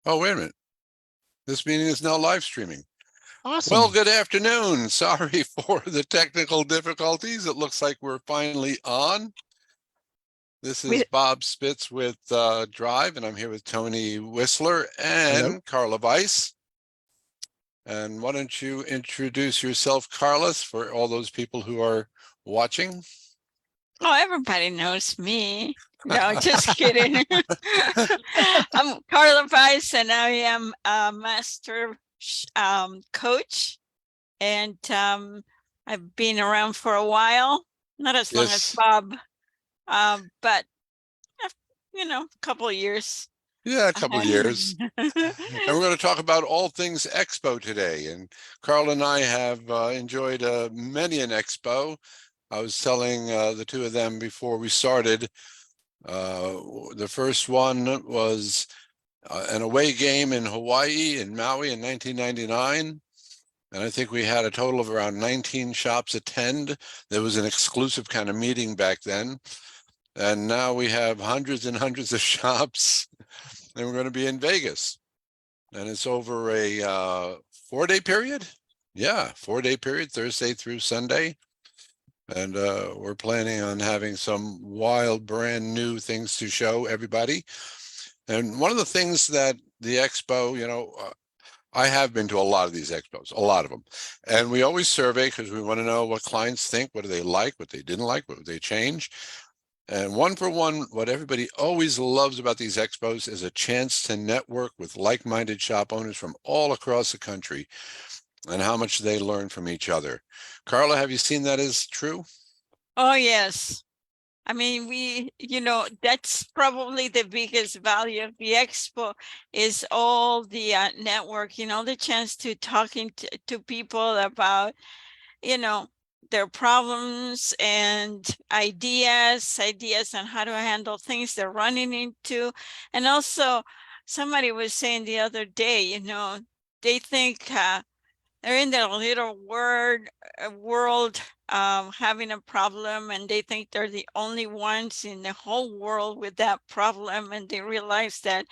Oh, wait a minute. This meeting is now live streaming. Well, Awesome. good afternoon. Sorry for the technical difficulties. It looks like we're finally on. This is We, Bob Spitz with Drive, and I'm here with Tony Whistler Hello. and Karla Weiss. And why don't you introduce yourself, Carlos, for all those people who are watching? oh, everybody knows me. No, just kidding. I'm Karla Weiss, and I am a master coach, and I've been around for a while, not as long as Yes. Bob, but a couple of years. Yeah, a couple of years. And we're going to talk about all things Expo today. And Carl and I have enjoyed many an Expo. I was telling the two of them before we started, the first one was an away game in Hawaii, in Maui in 1999. And I think we had a total of around 19 shops attend. There was an exclusive kind of meeting back then. And now we have hundreds and hundreds of shops, and we're going to be in Vegas. And it's over a 4-day period. Yeah, 4-day period, Thursday through Sunday. And we're planning on having some wild, brand new things to show everybody. And one of the things that the expo, I have been to a lot of these expos, a lot of them. And we always survey because we want to know what clients think, what do they like, what they didn't like, what would they change. And one for one, what everybody always loves about these expos is a chance to network with like-minded shop owners from all across the country and how much they learn from each other. Karla, have you seen that as true? Oh, yes. I mean, that's probably the biggest value of the expo is all the networking, the chance to talking to people about, their problems and ideas on how to handle things they're running into. And also, somebody was saying the other day, they think they're in their little world having a problem, and they think they're the only ones in the whole world with that problem, and they realize that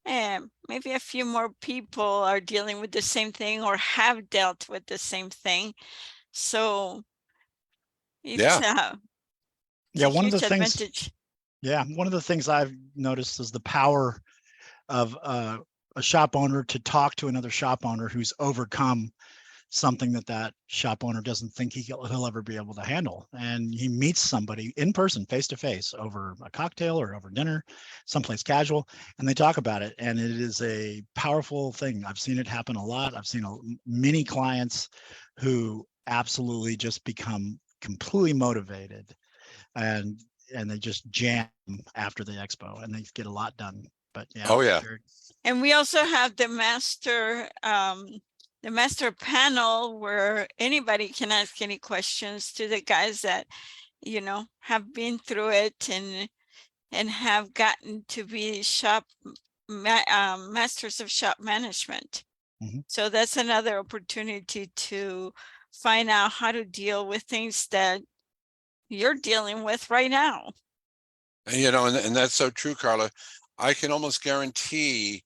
maybe a few more people are dealing with the same thing or have dealt with the same thing. So it's Yeah. uh it's Yeah, a one of the huge things, advantage. yeah, one of the things I've noticed is the power of a shop owner to talk to another shop owner who's overcome something that shop owner doesn't think he'll ever be able to handle. And he meets somebody in person, face to face, over a cocktail or over dinner, someplace casual, and they talk about it. And it is a powerful thing. I've seen it happen a lot. I've seen many clients who absolutely just become completely motivated, and they just jam after the expo, and they get a lot done. But yeah, Oh, yeah. And we also have the master panel where anybody can ask any questions to the guys that have been through it and have gotten to be masters of shop management. Mhm. So that's another opportunity to find out how to deal with things that you're dealing with right now. And that's so true, Karla. I can almost guarantee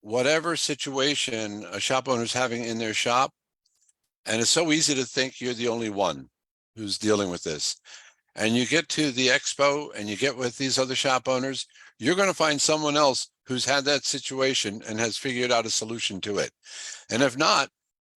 whatever situation a shop owner is having in their shop, and it's so easy to think you're the only one who's dealing with this. And you get to the expo and you get with these other shop owners, you're going to find someone else who's had that situation and has figured out a solution to it. And if not,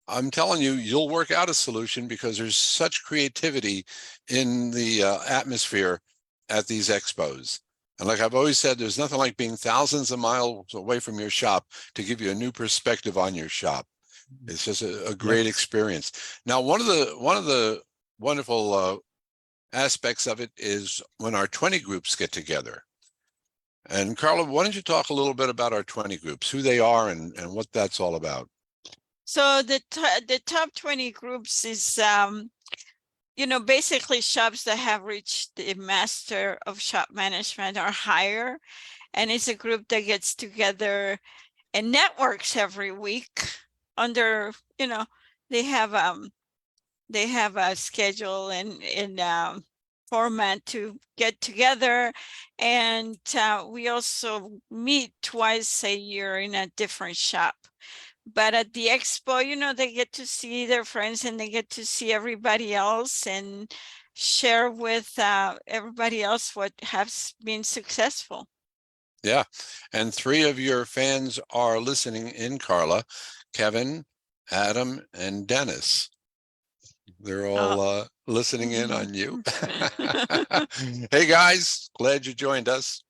I'm telling you, you'll work out a solution because there's such creativity in the atmosphere at these expos. And like I've always said, there's nothing like being thousands of miles away from your shop to give you a new perspective on your shop. It's just a great experience. Now, one of the wonderful aspects of it is when our 20 groups get together. And Karla, why don't you talk a little bit about our 20 groups, who they are and what that's all about? So the top 20 groups is basically shops that have reached the master of shop management or higher, and it's a group that gets together and networks every week under they have a schedule and format to get together. And we also meet twice a year in a different shop. But at the expo, you know, they get to see their friends and they get to see everybody else and share with everybody else what has been successful. Yeah. And 3 of your fans are listening in, Karla: Kevin, Adam, and Dennis. They're all listening in on you. Hey guys, glad you joined us.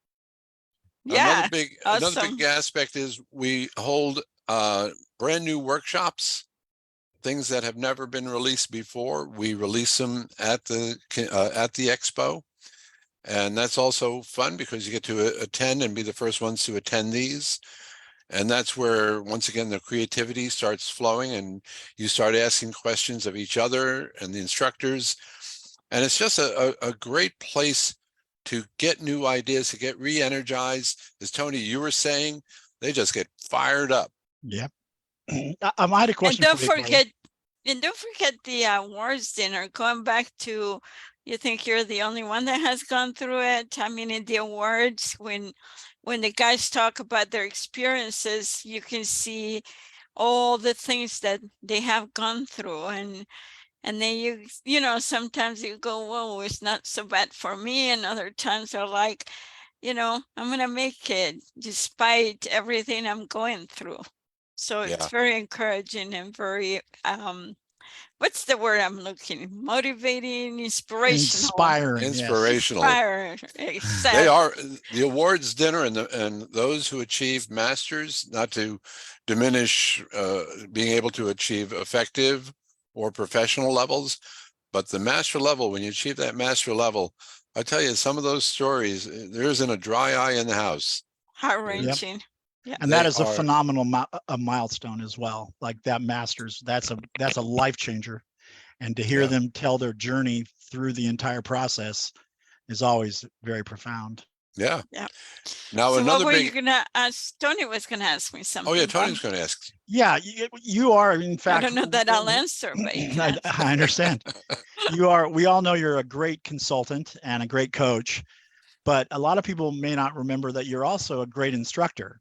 Yeah, Another big awesome. aspect is we hold brand new workshops, things that have never been released before. We release them at the expo, and that's also fun because you get to attend and be the first ones to attend these. And that's where, once again, the creativity starts flowing and you start asking questions of each other and the instructors. And it's just a great place to get new ideas, to get re-energized. As Tony, you were saying, they just get fired up. Yep. I had a And question don't for you, Karla. forget, and don't forget the awards dinner. Going back to, you think you're the only one that has gone through it. I mean, in the awards, when the guys talk about their experiences, you can see all the things that they have gone through. And then you know, sometimes you go, whoa, it's not so bad for me. And other times are like, you know, I'm gonna make it despite everything I'm going through. So it's Yeah. very encouraging and very what's the word I'm looking? Motivating, inspirational. Inspiring, yes. Inspirational. They Exactly. are the awards dinner, and those who achieve masters, not to diminish being able to achieve effective or professional levels, but the master level, when you achieve that master level, I tell you, some of those stories, there isn't a dry eye in the house. Heart Yep. wrenching. Yeah. And They that is a are, phenomenal a milestone as well. Like that masters, that's a life changer. And to hear yeah, them tell their journey through the entire process is always very profound. yeah. Yeah. Now So what another were you big, gonna ask? Tony was gonna ask me oh something. yeah, Bob. Tony's going to ask. Yeah, you are, in I fact, don't know that I'll answer, but you can ask. I understand. You are, we all know you're a great consultant and a great coach, but a lot of people may not remember that you're also a great instructor.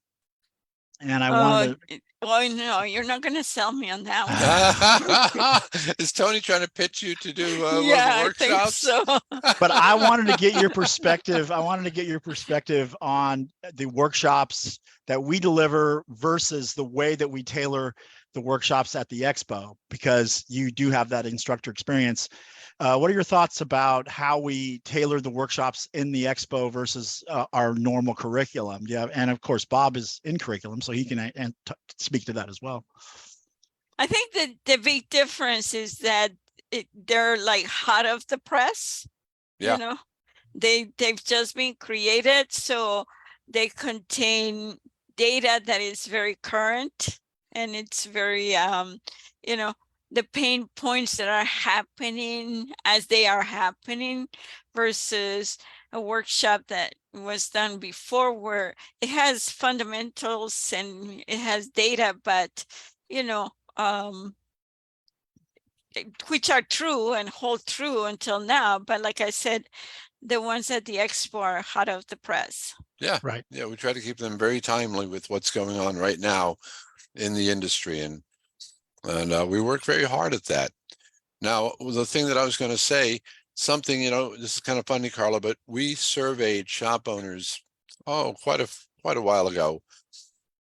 And I wanted to, Well, no, you're not gonna sell me on that one. Is Tony trying to pitch you to do one of the Yeah, I think workshops? so. but I wanted to get your perspective. I wanted to get your perspective on the workshops that we deliver versus the way that we tailor the workshops at the expo, because you do have that instructor experience. What are your thoughts about how we tailor the workshops in the expo versus our normal curriculum? Yeah, and of course, Bob is in curriculum, so he can speak to that as well. I think that the big difference is that they're like hot off the press. Yeah. You know, they've just been created, so they contain data that is very current, and it's very you know, the pain points that are happening as they are happening, versus a workshop that was done before where it has fundamentals and it has data, but you know, which are true and hold true until now. But like I said, the ones at the expo are hot off the press. Yeah. Right. Yeah. We try to keep them very timely with what's going on right now in the industry. And we work very hard at that. Now, the thing that I was going to say, something, you know, this is kind of funny, Karla, but we surveyed shop owners, quite a while ago,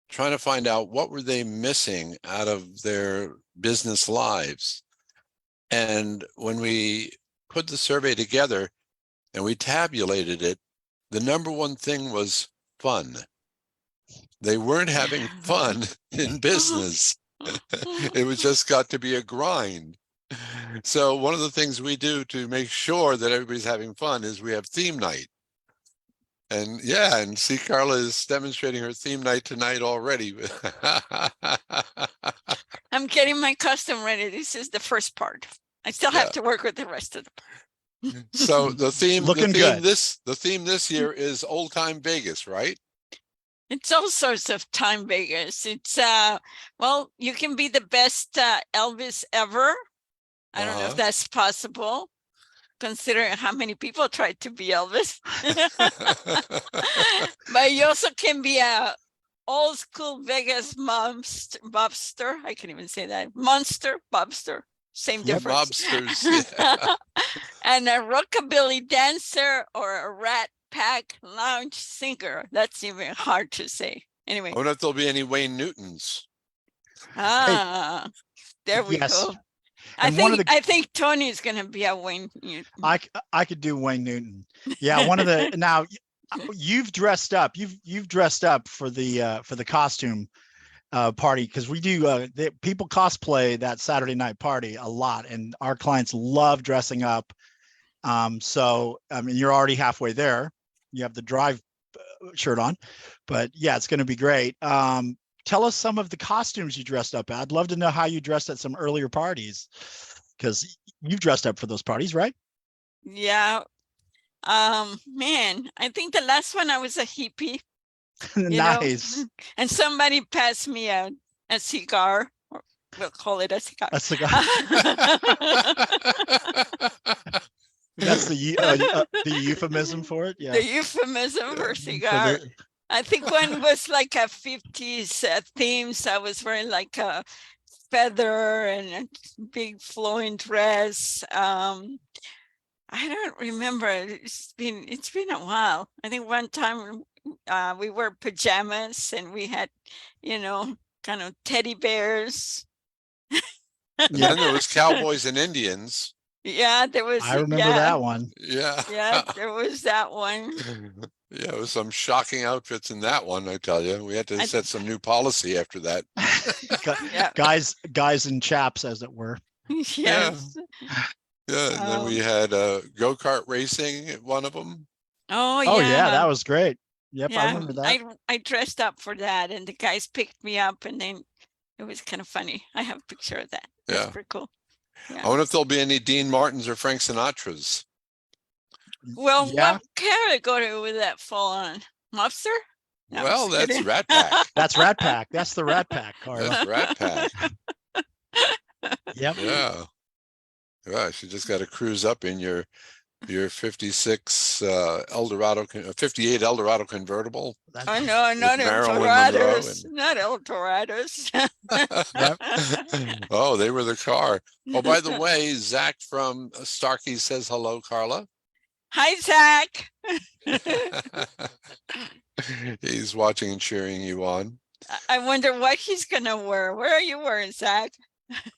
trying to find out what were they missing out of their business lives. And when we put the survey together and we tabulated it, the number one thing was fun. They weren't having fun in business. It was just got to be a grind. So one of the things we do to make sure that everybody's having fun is we have theme night. And yeah, and see, Karla is demonstrating her theme night tonight already. I'm getting my custom ready. This is the first part. I still have to work with the rest of the part. So the theme Good. this year is old time Vegas, right? It's all sorts of time Vegas. It's well, you can be the best Elvis ever. I don't know if that's possible. considering how many people tried to be Elvis. But you also can be a old school Vegas mobster. I can't even say that. Monster, mobster, same Yep. difference. Mobsters. Yeah. And a rockabilly dancer or a Rat Pack lounge singer. That's even hard to say. Anyway, I wonder if there'll be any Wayne Newtons. there we Yes. go. And one of the- I think Tony's gonna be a Wayne Newton. I could do Wayne Newton. Yeah, one of the now you've dressed up. You've dressed up for the costume party, because we do people cosplay that Saturday night party a lot, and our clients love dressing up. So I mean, you're already halfway there. You have the drive shirt on, but yeah, it's going to be great. Tell us some of the costumes you dressed up at. I'd love to know how you dressed at some earlier parties, because you've dressed up for those parties, right? Yeah. Man, I think the last one I was a hippie. Nice. And somebody passed me a cigar. Or we'll call it a cigar. A cigar. That's the euphemism for it. Yeah. The euphemism for For cigar. the- I think one was like a 50s theme. So I was wearing like a feather and a big flowing dress. I don't remember. It's been a while. I think one time we wore pajamas and we had, kind of teddy bears. Then there was Cowboys and Indians. Yeah, there was. I remember that one. Yeah. Yeah, there was that one. Yeah, it was some shocking outfits in that one, I tell you. We had to set some new policy after that. Yeah. Guys and chaps, as it were. Yes. Yeah, and then we had go-kart racing at one of them. Oh Oh yeah, yeah. that was great. Yep, I Yeah, remember that. I dressed up for that, and the guys picked me up, and then it was kind of funny. I have a picture of that. That's Yeah. pretty cool. I wonder if there'll be any Dean Martins or Frank Sinatras. Well, Yeah, what character go to with that full on mobster? No, I'm Well, just that's kidding. Rat Pack. that's Rat Pack. That's the Rat Pack, Karla. That's Rat Pack. Yep. Yeah. Gosh, you just got to cruise up in your 56 Eldorado, 58 Eldorado convertible. Oh no, not Marilyn Monroe Eldorados, not Eldorados. Oh, they were the car. Oh, by the way, Zach from Starkey says hello, Karla. Hi, Zach. He's watching and cheering you on. I wonder what he's gonna wear. Where are you wearing, Zach?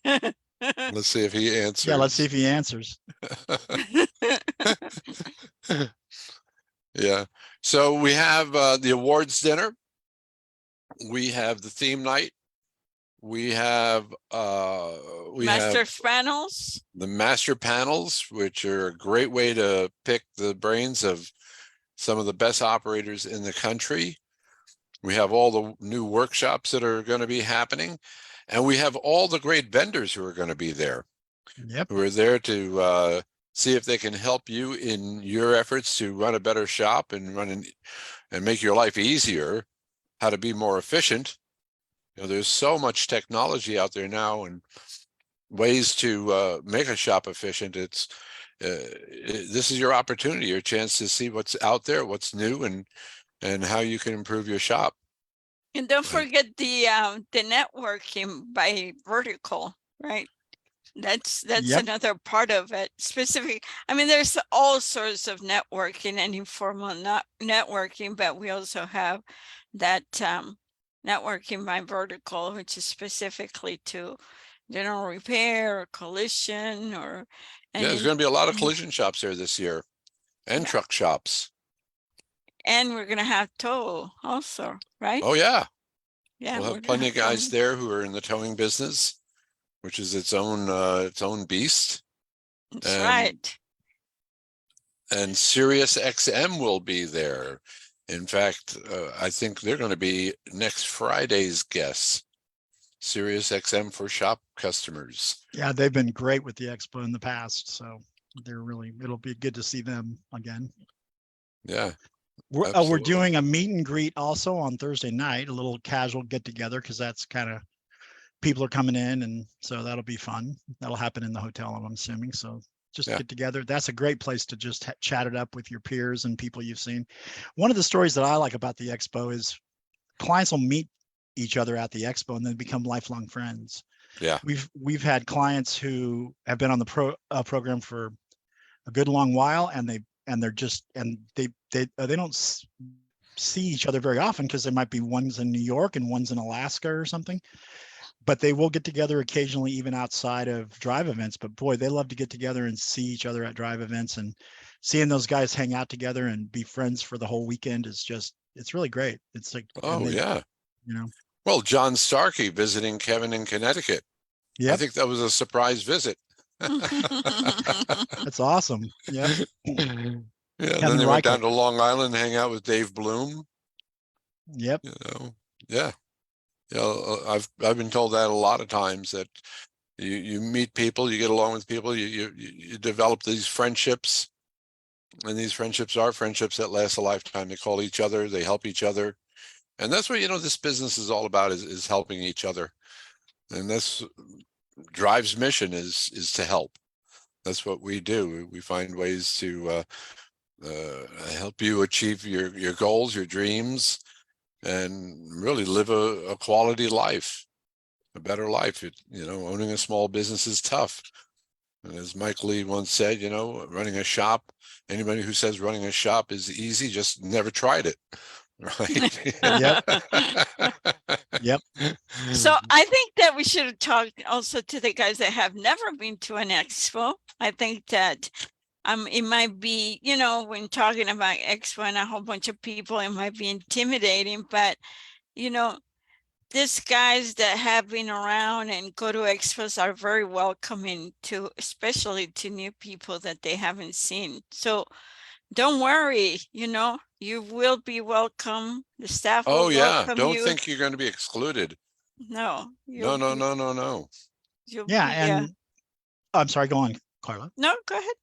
Let's see if he answers. Yeah, let's see if he answers. Yeah. So we have the awards dinner. We have the theme night. We have Master panels. the master panels, which are a great way to pick the brains of some of the best operators in the country. We have all the new workshops that are going to be happening, and we have all the great vendors who are going to be there. Yep. Who are there to see if they can help you in your efforts to run a better shop and and make your life easier, how to be more efficient. There's so much technology out there now and ways to make a shop efficient. This is your opportunity, your chance to see what's out there, what's new, and how you can improve your shop. And don't forget the networking by vertical, right? That's Yep. another part of it. Specific. I mean, there's all sorts of networking and informal networking, but we also have that networking by vertical, which is specifically to general repair or collision or. Yeah, there's going to be a lot of collision shops there this year, and truck shops. And we're gonna have tow also, right? Oh yeah, Yeah, we'll we're have gonna plenty of guys towing. there who are in the towing business, which is its own beast. That's right. And Sirius XM will be there. In fact, I think they're going to be next Friday's guests. Sirius XM for shop customers. Yeah, they've been great with the expo in the past, so it'll be good to see them again. Yeah. We're Absolutely. doing a meet and greet also on Thursday night, a little casual get together, because that's kind of people are coming in, and so that'll be fun. That'll happen in the hotel, I'm assuming. So just Yeah. get together. That's a great place to just chat it up with your peers and people you've seen. One of the stories that I like about the expo is clients will meet each other at the expo and then become lifelong friends. Yeah. We've had clients who have been on the program for a good long while, and they don't see each other very often because there might be one's in New York and one's in Alaska or something, but they will get together occasionally even outside of drive events. But boy, they love to get together and see each other at drive events, and seeing those guys hang out together and be friends for the whole weekend is just, it's really great. It's like, Oh, yeah. you know, Well, John Starkey visiting Kevin in Connecticut. I yep, think that was a surprise visit. that's awesome. Yep. Yeah, and then Kevin they went down Reichert. to Long Island, hang out with Dave Bloom. Yep. You know, yeah. You know, I've been told that a lot of times, that you meet people, you get along with people, you develop these friendships, and these friendships are friendships that last a lifetime. They call each other, they help each other, and that's what, you know, this business is all about, is helping each other, and that's Drive's mission is to help. That's what we do. We find ways to help you achieve your goals, your dreams, and really live a quality life, a better life. You know, owning a small business is tough. And as Mike Lee once said, you know, running a shop, anybody who says running a shop is easy just never tried it. Right. Yep. Yep. So I think that we should talk also to the guys that have never been to an expo. I think that it might be, you know, when talking about expo and a whole bunch of people, it might be intimidating, but you know, these guys that have been around and go to expos are very welcoming to, especially to new people that they haven't seen. So don't worry, you know, you will be welcome. The staff Oh will yeah, welcome don't you. think you're going to be excluded. No, No, you'll no, be, no, no, no. you'll Yeah. be, And I'm sorry, go on, Karla. no, go ahead.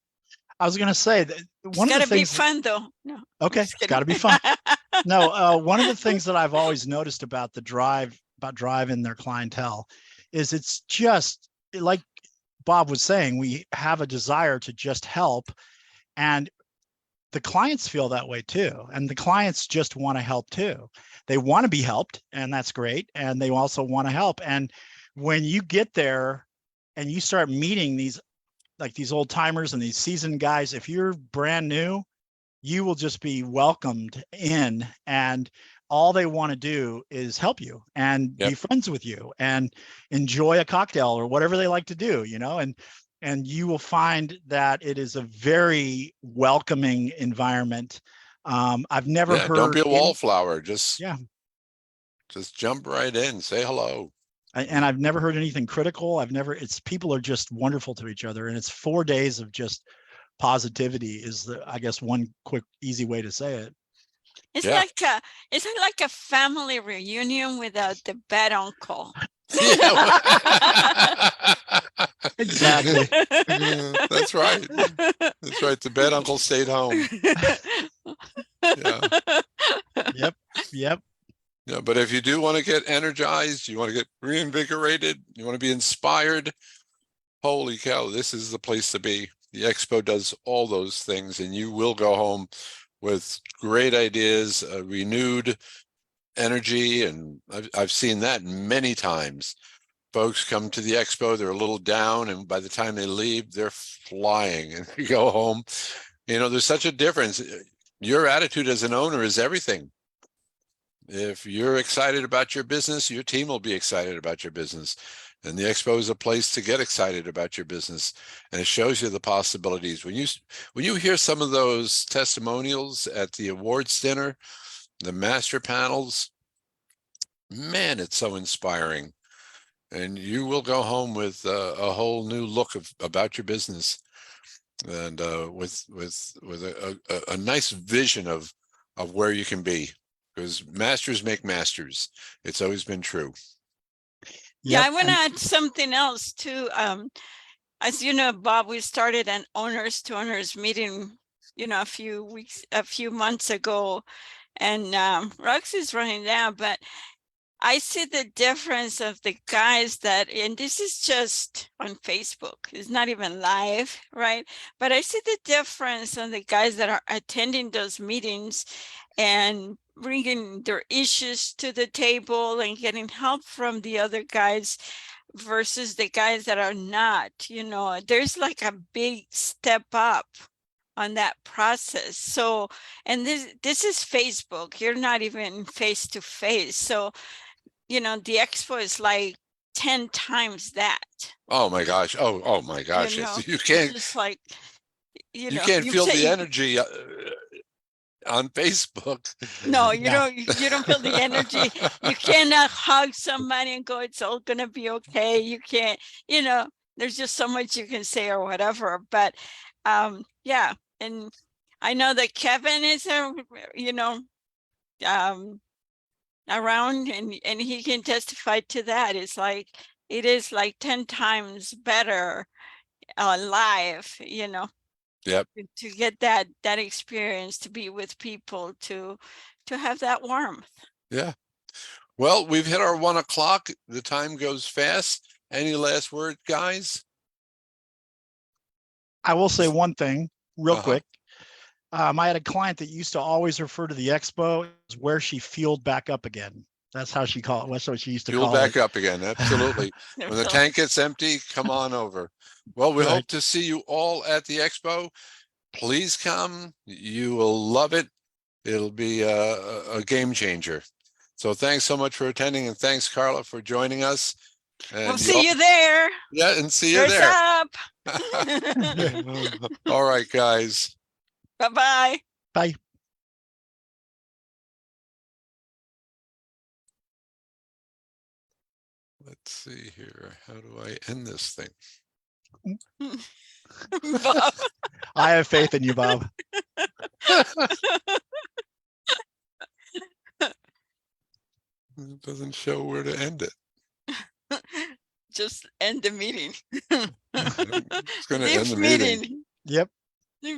I was going to say that It's one of the gotta be things, fun though. No, I'm okay, just it's kidding. got to be fun. No, one of the things that I've always noticed about Drive and their clientele is it's just like Bob was saying, we have a desire to just help, and the clients feel that way too. And the clients just want to help too. They want to be helped, and that's great. And they also want to help. And when you get there and you start meeting these old timers and these seasoned guys, if you're brand new, you will just be welcomed in, and all they want to do is help you and Yep. be friends with you and enjoy a cocktail or whatever they like to do, you know, and you will find that it is a very welcoming environment. I've never Yeah, don't be heard a wallflower. Just yeah, jump right in, say hello. and I've never heard anything critical. People are just wonderful to each other, and it's 4 days of just positivity is I guess one quick easy way to say it. It's Yeah. it's like a family reunion without the bad uncle. Yeah. Exactly. That's right. That's right. The bad uncle stayed home. Yeah. Yep. Yep. Yeah. But if you do want to get energized, you want to get reinvigorated, you want to be inspired, holy cow, this is the place to be. The expo does all those things, and you will go home with great ideas, renewed energy. And I've seen that many times. Folks come to the expo, they're a little down, and by the time they leave, they're flying, and you go home. You know, there's such a difference. Your attitude as an owner is everything. If you're excited about your business, your team will be excited about your business. And the expo is a place to get excited about your business. And it shows you the possibilities. When you hear some of those testimonials at the awards dinner, the master panels, man, it's so inspiring. And you will go home with a whole new look about your business, and with a nice vision of where you can be, because masters make masters. It's always been true. Yeah, Yep. I want to add something else too. As you know, Bob, we started an owners to owners meeting, you know, a few months ago, and Roxy's running now, but I see the difference of the guys that, and this is just on Facebook, it's not even live, right? But I see the difference on the guys that are attending those meetings and bringing their issues to the table and getting help from the other guys versus the guys that are not. There's like a big step up on that process. So, and this is Facebook, you're not even face to face. So, the expo is like 10 times that, Oh my gosh. Oh my gosh. You it's can't just like, you can't you feel the say, energy on Facebook. no, Yeah. you don't feel the energy. You cannot hug somebody and go, it's all gonna be okay. You can't, there's just so much you can say or whatever. But yeah. And I know that Kevin is around, and he can testify to that. It is like 10 times better live, Yep. to get that experience, to be with people, to have that warmth. Yeah. Well, we've hit our 1 o'clock. The time goes fast. Any last word, guys? I will say one thing real Uh-huh. quick. I had a client that used to always refer to the expo as where she fueled back up again. That's how she called it. That's what she used to Fuel call back it. up again. Absolutely. When the tank gets empty, come on over. Well, we Right. hope to see you all at the expo. Please come. You will love it. It'll be a game changer. So thanks so much for attending, and thanks, Karla, for joining us. We'll And see you there. yeah, and see you There's there. up. All right, guys. Bye-bye. Bye. Let's see here. How do I end this thing? Bob. I have faith in you, Bob. It doesn't show where to end it. Just end the meeting. It's going to end Leave the meeting. meeting. Yep.